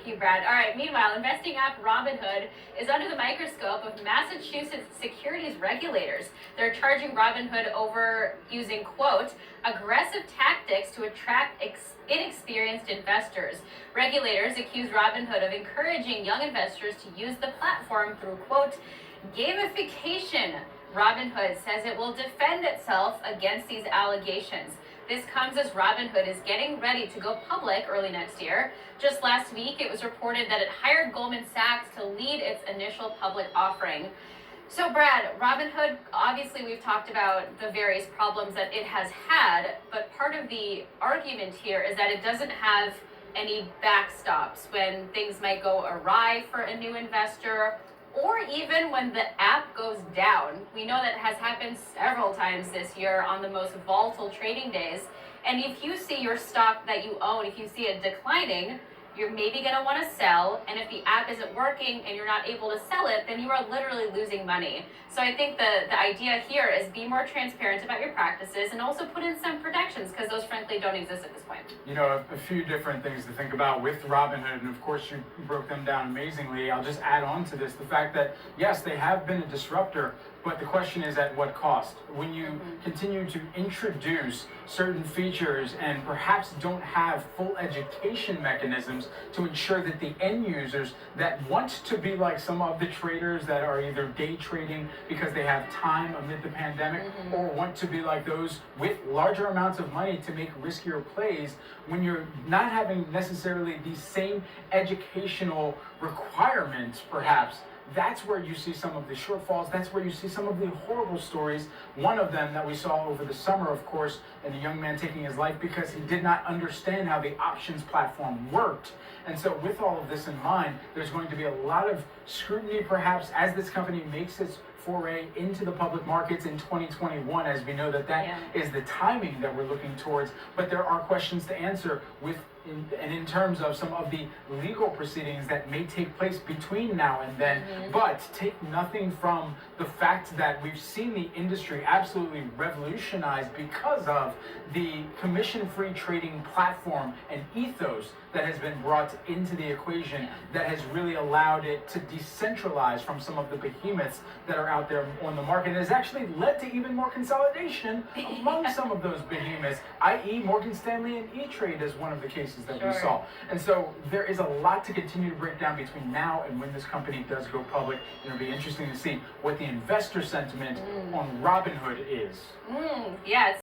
Thank you, Brad. All right, meanwhile, investing app Robinhood is under the microscope of Massachusetts Securities regulators. They're charging Robinhood over using, quote, aggressive tactics to attract inexperienced investors. Regulators accuse Robinhood of encouraging young investors to use the platform through, quote, gamification. Robinhood says it will defend itself against these allegations. This comes as Robinhood is getting ready to go public early next year. Just last week, it was reported that it hired Goldman Sachs to lead its initial public offering. So, Brad, Robinhood, obviously we've talked about the various problems that it has had, but part of the argument here is that it doesn't have any backstops when things might go awry for a new investor, or even when the app goes down. We know that has happened several times this year on the most volatile trading days. And if you see your stock that you own, if you see it declining, you're maybe going to want to sell. And if the app isn't working and you're not able to sell it, then you are literally losing money. So I think the idea here is be more transparent about your practices and also put in some protections, because those frankly don't exist at this point. You know, a few different things to think about with Robinhood, and of course you broke them down amazingly. I'll just add on to this the fact that yes, they have been a disruptor, but the question is at what cost? When you continue to introduce certain features and perhaps don't have full education mechanisms to ensure that the end users that want to be like some of the traders that are either day trading because they have time amid the pandemic, or want to be like those with larger amounts of money to make riskier plays, when you're not having necessarily the same educational requirements perhaps, that's where you see some of the shortfalls. That's where you see some of the horrible stories. One of them that we saw over the summer, of course, and a young man taking his life because he did not understand how the options platform worked. And so with all of this in mind, there's going to be a lot of scrutiny perhaps as this company makes its foray into the public markets in 2021, as we know that is the timing that we're looking towards. But there are questions to answer in terms of some of the legal proceedings that may take place between now and then. But take nothing from the fact that we've seen the industry absolutely revolutionized because of the commission-free trading platform and ethos that has been brought into the equation, that has really allowed it to decentralize from some of the behemoths that are out there on the market, and has actually led to even more consolidation among some of those behemoths, i.e. Morgan Stanley and E-Trade is one of the cases that we saw. And so there is a lot to continue to break down between now and when this company does go public. It'll be interesting to see what the investor sentiment on Robinhood is. Yeah,